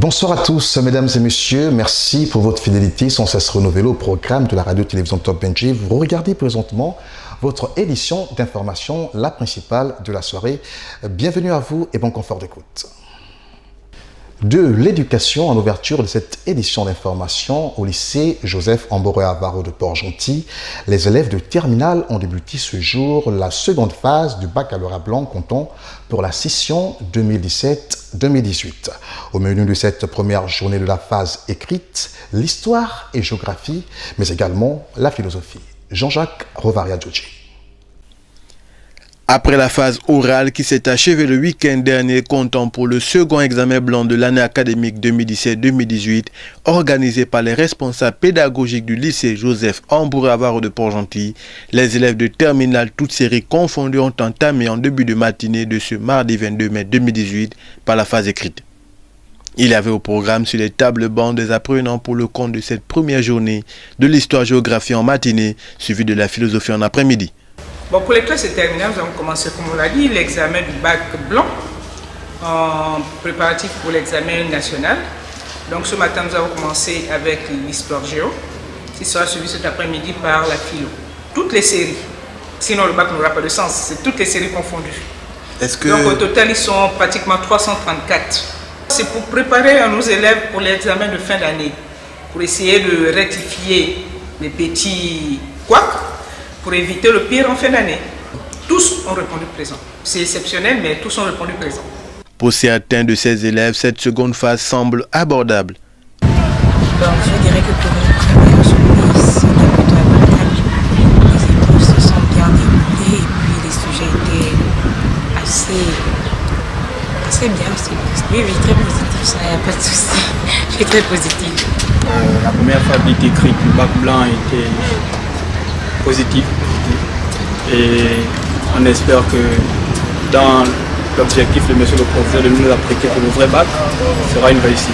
Bonsoir à tous, mesdames et messieurs. Merci pour votre fidélité sans cesse renouvelée au programme de la radio-télévision Top Benji. Vous regardez présentement votre édition d'information, la principale de la soirée. Bienvenue à vous et bon confort d'écoute. De l'éducation en ouverture de cette édition d'information au lycée Joseph Amboroy-Avaro de Port-Gentil, les élèves de terminale ont débuté ce jour la seconde phase du baccalauréat blanc comptant pour la session 2017-2018. Au menu de cette première journée de la phase écrite, l'histoire et géographie, mais également la philosophie. Jean-Jacques Rovaria-Djodji. Après la phase orale qui s'est achevée le week-end dernier, comptant pour le second examen blanc de l'année académique 2017-2018, organisé par les responsables pédagogiques du lycée Joseph Amboroy-Avaro de Port-Gentil, les élèves de terminale toutes séries confondues ont entamé en début de matinée de ce mardi 22 mai 2018 par la phase écrite. Il y avait au programme sur les tables bancs des apprenants pour le compte de cette première journée de l'histoire-géographie en matinée, suivie de la philosophie en après-midi. Bon, pour les classes terminales, nous avons commencé, comme on l'a dit, l'examen du bac blanc en préparatif pour l'examen national. Donc ce matin, nous avons commencé avec l'histoire géo, qui sera suivi cet après-midi par la philo. Toutes les séries, sinon le bac n'aura pas de sens, c'est toutes les séries confondues. Donc au total, ils sont pratiquement 334. C'est pour préparer nos élèves pour l'examen de fin d'année, pour essayer de rectifier les petits couacs, pour éviter le pire en fin d'année. Tous ont répondu présent. C'est exceptionnel, mais tous ont répondu présent. Pour certains de ces élèves, cette seconde phase semble abordable. Donc, je dirais que pour une première journée, c'était plutôt abordable. Les épreuves se sont bien déroulées et puis les sujets étaient assez bien aussi. Oui, très positif, ça, il n'y a pas de souci. Je suis très positive. La première phase écrite du bac blanc était positif et on espère que dans l'objectif de monsieur le professeur de nous appliquer pour le vrai bac sera une réussite.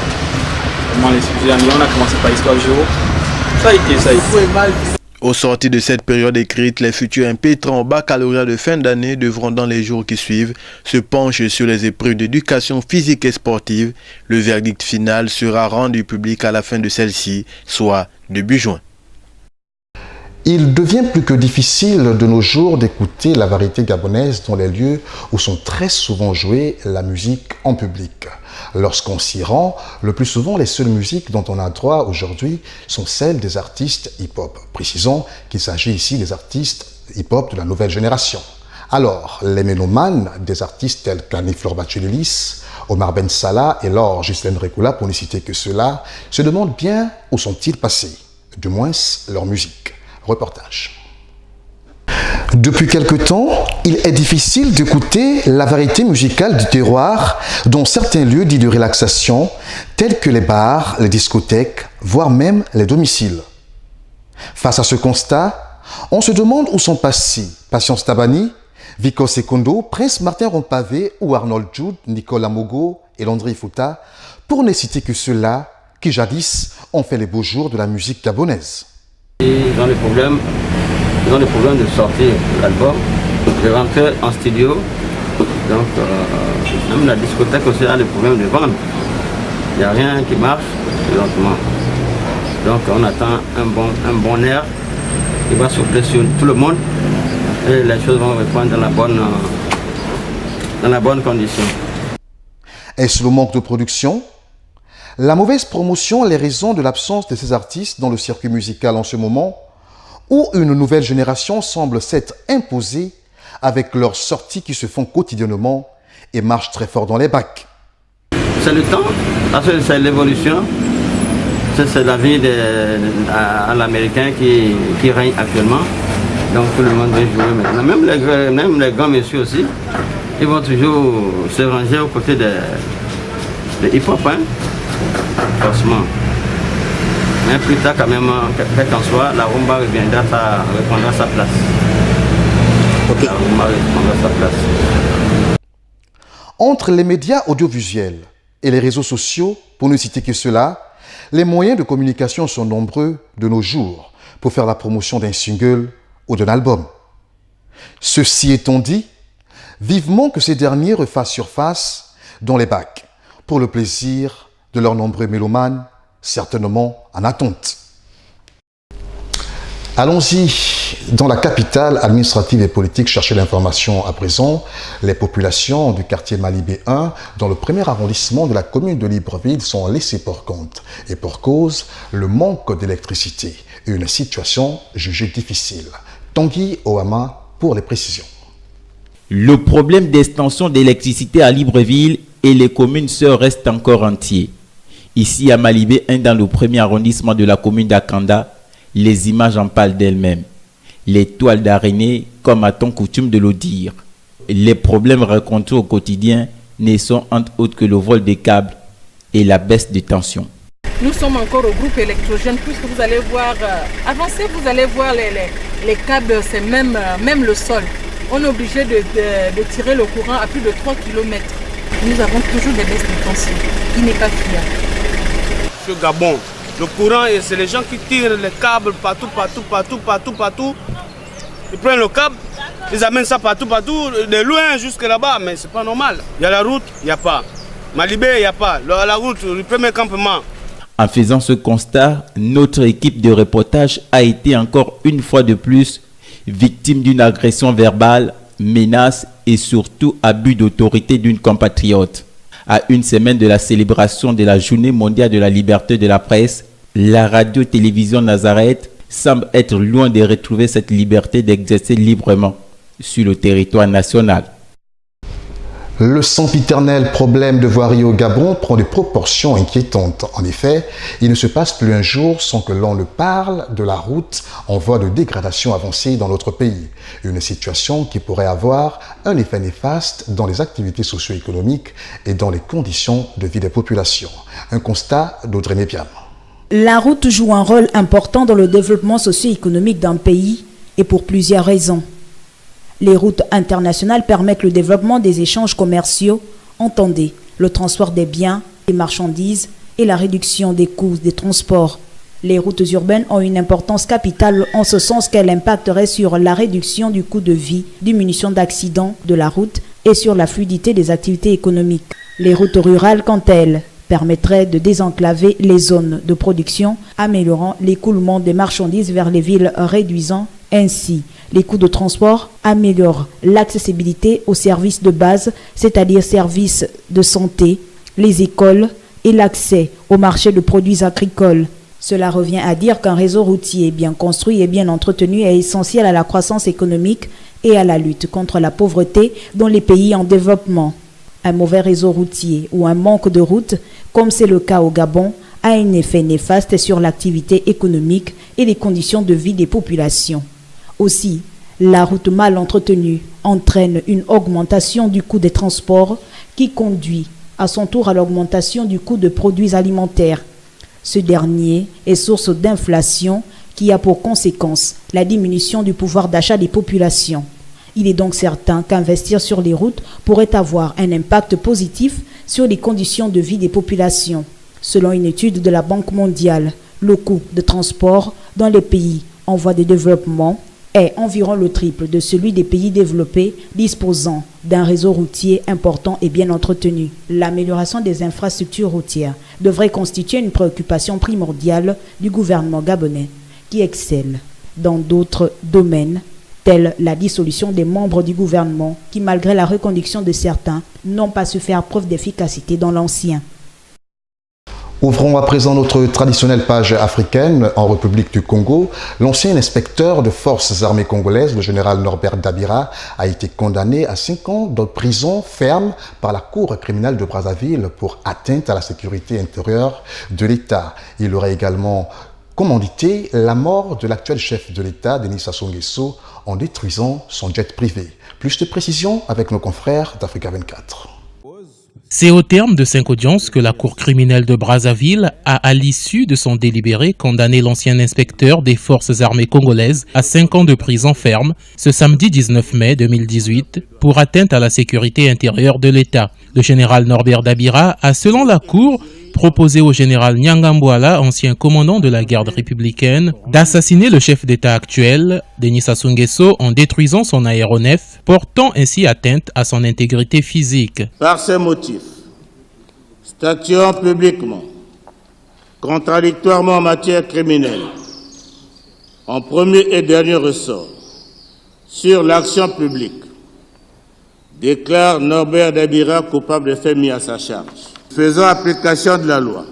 Vraiment les sujets, on a commencé par l'histoire géo, ça a été. Au sortir de cette période écrite, les futurs impétrants au baccalauréat de fin d'année devront dans les jours qui suivent se pencher sur les épreuves d'éducation physique et sportive. Le verdict final sera rendu public à la fin de celle-ci, soit début juin. Il devient plus que difficile de nos jours d'écouter la variété gabonaise dans les lieux où sont très souvent jouées la musique en public. Lorsqu'on s'y rend, le plus souvent, les seules musiques dont on a droit aujourd'hui sont celles des artistes hip-hop. Précisons qu'il s'agit ici des artistes hip-hop de la nouvelle génération. Alors, les mélomanes des artistes tels qu'Annie Florbachelis, Omar Ben Salah et Laure Ghislaine Rekula, pour ne citer que ceux-là, se demandent bien où sont-ils passés, du moins leur musique. Reportage. Depuis quelque temps, il est difficile d'écouter la variété musicale du terroir dans certains lieux dits de relaxation, tels que les bars, les discothèques, voire même les domiciles. Face à ce constat, on se demande où sont passés Patience Tabani, Vico Secondo, Prince Martin Rompavé ou Arnold Jude, Nicolas Mogo et Landry Fouta, pour ne citer que ceux-là qui jadis ont fait les beaux jours de la musique gabonaise. Ils ont des problèmes de sortir l'album, de rentrer en studio, donc même la discothèque aussi a des problèmes de vente. Il n'y a rien qui marche lentement. Donc on attend un bon air qui va souffler sur tout le monde et les choses vont reprendre dans la bonne condition. Est-ce le manque de production ? La mauvaise promotion, les raisons de l'absence de ces artistes dans le circuit musical en ce moment, où une nouvelle génération semble s'être imposée avec leurs sorties qui se font quotidiennement et marchent très fort dans les bacs. C'est le temps, parce que c'est l'évolution, c'est la vie à l'américain qui règne actuellement. Donc tout le monde veut jouer maintenant. Même les grands messieurs aussi, ils vont toujours se ranger aux côtés de hip-hop, hein. Forcément. Mais plus tard quand même, quel qu'en soit, la rumba reprendra sa place. Okay. La rumba reprendra sa place. Entre les médias audiovisuels et les réseaux sociaux, pour ne citer que cela, les moyens de communication sont nombreux de nos jours pour faire la promotion d'un single ou d'un album. Ceci étant dit, vivement que ces derniers refassent surface dans les bacs, pour le plaisir de leurs nombreux mélomanes, certainement en attente. Allons-y dans la capitale administrative et politique chercher l'information à présent. Les populations du quartier Malibé 1, dans le premier arrondissement de la commune de Libreville, sont laissées pour compte et pour cause le manque d'électricité, une situation jugée difficile. Tanguy Ohama pour les précisions. Le problème d'extension d'électricité à Libreville et les communes sœurs reste encore entier. Ici à Malibé 1, dans le premier arrondissement de la commune d'Akanda, les images en parlent d'elles-mêmes. Les toiles d'araignée, comme a-t-on coutume de le dire. Les problèmes rencontrés au quotidien ne sont entre autres que le vol des câbles et la baisse de tension. Nous sommes encore au groupe électrogène puisque vous allez voir, avancez, vous allez voir les câbles, c'est même le sol. On est obligé de tirer le courant à plus de 3 km. Nous avons toujours des baisses de tension qui n'est pas fiable. Ce Gabon, le courant, c'est les gens qui tirent les câbles partout. Ils prennent le câble, ils amènent ça partout, de loin jusque là-bas, mais c'est pas normal. Il y a la route, il n'y a pas. Malibé, il n'y a pas. La route, le premier campement. En faisant ce constat, notre équipe de reportage a été encore une fois de plus victime d'une agression verbale, menace et surtout abus d'autorité d'une compatriote. À une semaine de la célébration de la Journée mondiale de la liberté de la presse, la radio-télévision Nazareth semble être loin de retrouver cette liberté d'exercer librement sur le territoire national. Le sempiternel problème de voirie au Gabon prend des proportions inquiétantes. En effet, il ne se passe plus un jour sans que l'on ne parle de la route en voie de dégradation avancée dans notre pays. Une situation qui pourrait avoir un effet néfaste dans les activités socio-économiques et dans les conditions de vie des populations. Un constat d'Audrey Mépiam. La route joue un rôle important dans le développement socio-économique d'un pays et pour plusieurs raisons. Les routes internationales permettent le développement des échanges commerciaux, entendez, le transport des biens, des marchandises et la réduction des coûts des transports. Les routes urbaines ont une importance capitale en ce sens qu'elles impacteraient sur la réduction du coût de vie, diminution d'accidents de la route et sur la fluidité des activités économiques. Les routes rurales, quant à elles, permettraient de désenclaver les zones de production, améliorant l'écoulement des marchandises vers les villes, réduisant ainsi les coûts de transport, améliorent l'accessibilité aux services de base, c'est-à-dire services de santé, les écoles et l'accès au marché de produits agricoles. Cela revient à dire qu'un réseau routier bien construit et bien entretenu est essentiel à la croissance économique et à la lutte contre la pauvreté dans les pays en développement. Un mauvais réseau routier ou un manque de routes, comme c'est le cas au Gabon, a un effet néfaste sur l'activité économique et les conditions de vie des populations. Aussi, la route mal entretenue entraîne une augmentation du coût des transports qui conduit à son tour à l'augmentation du coût de produits alimentaires. Ce dernier est source d'inflation qui a pour conséquence la diminution du pouvoir d'achat des populations. Il est donc certain qu'investir sur les routes pourrait avoir un impact positif sur les conditions de vie des populations. Selon une étude de la Banque mondiale, le coût de transport dans les pays en voie de développement est environ le triple de celui des pays développés disposant d'un réseau routier important et bien entretenu. L'amélioration des infrastructures routières devrait constituer une préoccupation primordiale du gouvernement gabonais qui excelle dans d'autres domaines tels la dissolution des membres du gouvernement qui, malgré la reconduction de certains, n'ont pas su faire preuve d'efficacité dans l'ancien. Ouvrons à présent notre traditionnelle page africaine. En République du Congo, l'ancien inspecteur de forces armées congolaises, le général Norbert Dabira, a été condamné à 5 ans de prison ferme par la Cour criminelle de Brazzaville pour atteinte à la sécurité intérieure de l'État. Il aurait également commandité la mort de l'actuel chef de l'État, Denis Sassou Nguesso, en détruisant son jet privé. Plus de précisions avec nos confrères d'Africa 24. C'est au terme de 5 audiences que la Cour criminelle de Brazzaville a, à l'issue de son délibéré, condamné l'ancien inspecteur des forces armées congolaises à 5 ans de prison ferme ce samedi 19 mai 2018 pour atteinte à la sécurité intérieure de l'État. Le général Norbert Dabira a, selon la Cour, proposé au général Nyangambouala, ancien commandant de la garde républicaine, d'assassiner le chef d'État actuel, Denis Sassou Nguesso, en détruisant son aéronef, portant ainsi atteinte à son intégrité physique. Par ces motifs, Statuant publiquement, contradictoirement en matière criminelle, en premier et dernier ressort, sur l'action publique, déclare Norbert Dabira coupable des faits mis à sa charge. Faisant application de la loi,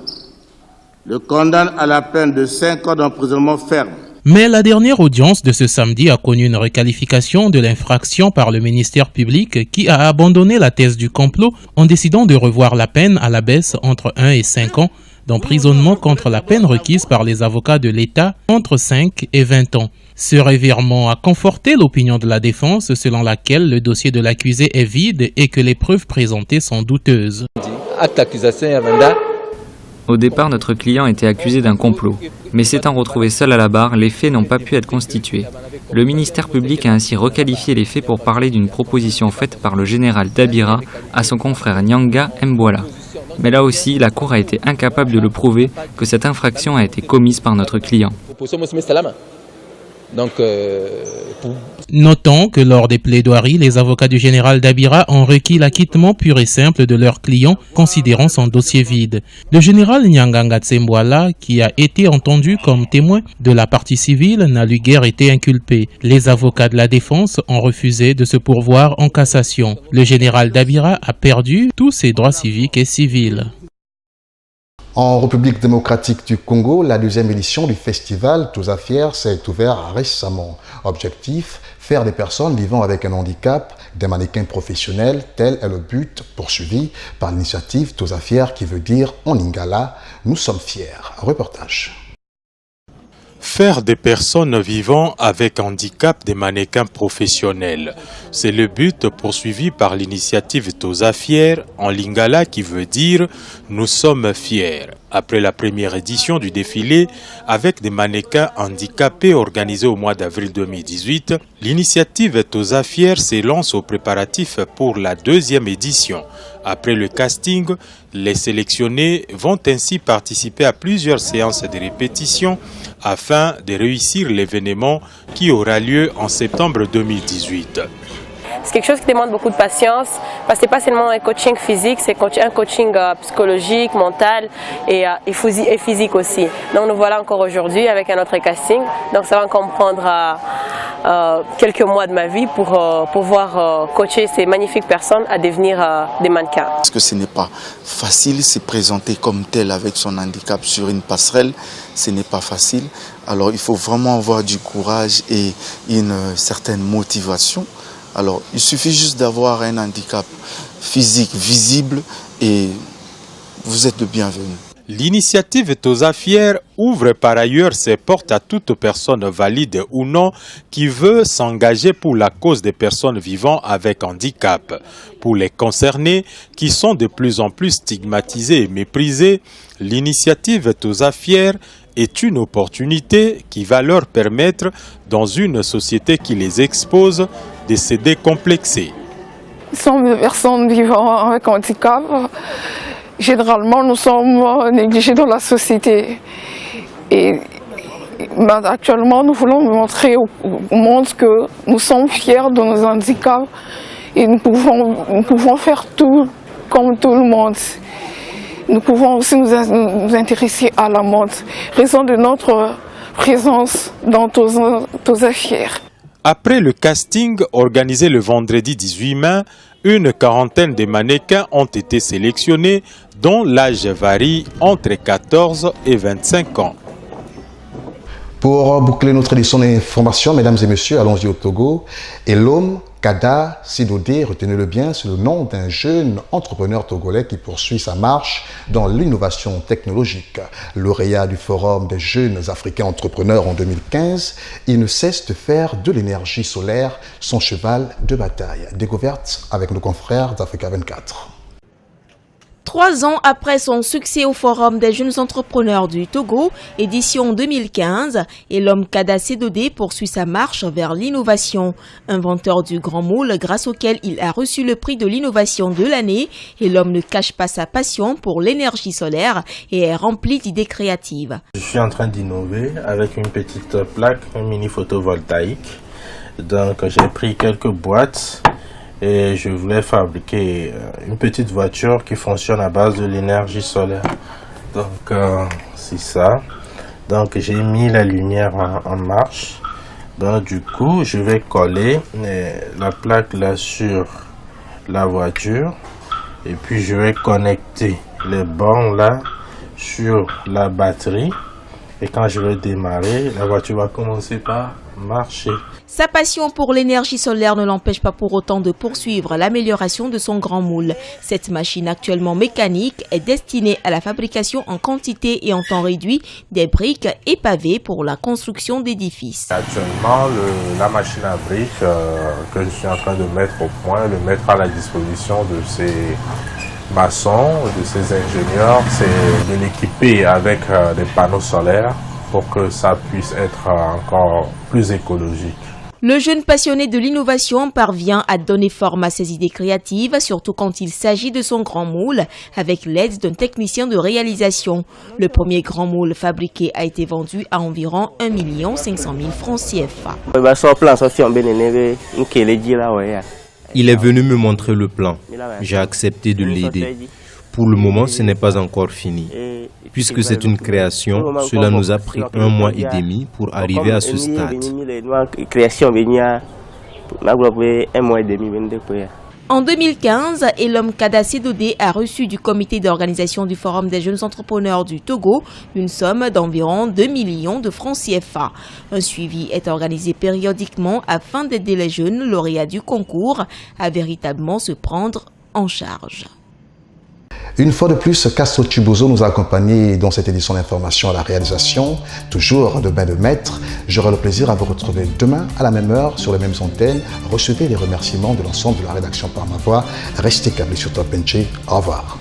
le condamne à la peine de 5 ans d'emprisonnement ferme. Mais la dernière audience de ce samedi a connu une requalification de l'infraction par le ministère public qui a abandonné la thèse du complot en décidant de revoir la peine à la baisse entre 1 et 5 ans d'emprisonnement contre la peine requise par les avocats de l'État entre 5 et 20 ans. Ce revirement a conforté l'opinion de la défense selon laquelle le dossier de l'accusé est vide et que les preuves présentées sont douteuses. Au départ, notre client était accusé d'un complot, mais s'étant retrouvé seul à la barre, les faits n'ont pas pu être constitués. Le ministère public a ainsi requalifié les faits pour parler d'une proposition faite par le général Dabira à son confrère Nyanga Mbwala. Mais là aussi, la Cour a été incapable de le prouver que cette infraction a été commise par notre client. Notons que lors des plaidoiries, les avocats du général Dabira ont requis l'acquittement pur et simple de leur client, considérant son dossier vide. Le général Nyanga Mbwala, qui a été entendu comme témoin de la partie civile, n'a lui guère été inculpé. Les avocats de la défense ont refusé de se pourvoir en cassation. Le général Dabira a perdu tous ses droits civiques et civils. En République démocratique du Congo, la deuxième édition du festival Toza Fier s'est ouverte récemment. Objectif, faire des personnes vivant avec un handicap des mannequins professionnels. Tel est le but poursuivi par l'initiative Toza Fier qui veut dire en lingala, nous sommes fiers. Reportage. Faire des personnes vivant avec handicap des mannequins professionnels. C'est le but poursuivi par l'initiative Toza Fier en lingala qui veut dire « Nous sommes fiers ». Après la première édition du défilé avec des mannequins handicapés organisé au mois d'avril 2018, l'initiative Toza Fier s'élance aux préparatifs pour la deuxième édition. Après le casting, les sélectionnés vont ainsi participer à plusieurs séances de répétition afin de réussir l'événement qui aura lieu en septembre 2018. C'est quelque chose qui demande beaucoup de patience parce que ce n'est pas seulement un coaching physique, c'est un coaching psychologique, mental et physique aussi. Donc nous voilà encore aujourd'hui avec un autre casting. Donc ça va encore me prendre quelques mois de ma vie pour pouvoir coacher ces magnifiques personnes à devenir des mannequins. Parce que ce n'est pas facile, se présenter comme tel avec son handicap sur une passerelle, ce n'est pas facile. Alors il faut vraiment avoir du courage et une certaine motivation. Alors, il suffit juste d'avoir un handicap physique visible et vous êtes le bienvenu. L'initiative Toza Fier ouvre par ailleurs ses portes à toute personne valide ou non qui veut s'engager pour la cause des personnes vivant avec handicap. Pour les concernés qui sont de plus en plus stigmatisés et méprisés, l'initiative Toza Fier est une opportunité qui va leur permettre, dans une société qui les expose, de se décomplexer. Nous sommes des personnes vivant avec handicap. Généralement, nous sommes négligés dans la société. Et actuellement, nous voulons montrer au monde que nous sommes fiers de nos handicaps et nous pouvons faire tout comme tout le monde. Nous pouvons aussi nous intéresser à la mode, raison de notre présence dans Toza Fier. Après le casting organisé le vendredi 18 mai, une quarantaine de mannequins ont été sélectionnés dont l'âge varie entre 14 et 25 ans. Pour boucler notre édition d'information, mesdames et messieurs, allons-y au Togo. Et l'homme Kada Sidodé, retenez-le bien, c'est le nom d'un jeune entrepreneur togolais qui poursuit sa marche dans l'innovation technologique. Lauréat du Forum des jeunes africains entrepreneurs en 2015, il ne cesse de faire de l'énergie solaire son cheval de bataille. Découverte avec nos confrères d'Africa 24. 3 ans après son succès au Forum des jeunes entrepreneurs du Togo, édition 2015, et l'homme Kada Sidodé poursuit sa marche vers l'innovation. Inventeur du grand moule grâce auquel il a reçu le prix de l'innovation de l'année, et l'homme ne cache pas sa passion pour l'énergie solaire et est rempli d'idées créatives. Je suis en train d'innover avec une petite plaque, un mini photovoltaïque. Donc j'ai pris quelques boîtes et je voulais fabriquer une petite voiture qui fonctionne à base de l'énergie solaire. Donc c'est ça. Donc j'ai mis la lumière en marche. Donc du coup je vais coller la plaque là sur la voiture et puis je vais connecter les bornes là sur la batterie et quand je vais démarrer, la voiture va commencer par marcher. Sa passion pour l'énergie solaire ne l'empêche pas pour autant de poursuivre l'amélioration de son grand moule. Cette machine actuellement mécanique est destinée à la fabrication en quantité et en temps réduit des briques et pavés pour la construction d'édifices. Actuellement, la machine à briques que je suis en train de mettre au point, le mettre à la disposition de ces maçons, de ces ingénieurs, c'est de l'équiper avec des panneaux solaires pour que ça puisse être encore plus écologique. Le jeune passionné de l'innovation parvient à donner forme à ses idées créatives, surtout quand il s'agit de son grand moule, avec l'aide d'un technicien de réalisation. Le premier grand moule fabriqué a été vendu à environ 1 500 000 francs CFA. Il est venu me montrer le plan. J'ai accepté de l'aider. Pour le moment, ce n'est pas encore fini. Puisque c'est une création, cela nous a pris 1 mois et demi pour arriver à ce stade. En 2015, Elom Kadase Dodé a reçu du comité d'organisation du Forum des jeunes entrepreneurs du Togo une somme d'environ 2 millions de francs CFA. Un suivi est organisé périodiquement afin d'aider les jeunes lauréats du concours à véritablement se prendre en charge. Une fois de plus, Castro Chibozo nous a accompagnés dans cette édition d'information à la réalisation, toujours de main de maître. J'aurai le plaisir à vous retrouver demain à la même heure, sur les mêmes antennes. Recevez les remerciements de l'ensemble de la rédaction par ma voix. Restez câblés sur Top NG. Au revoir.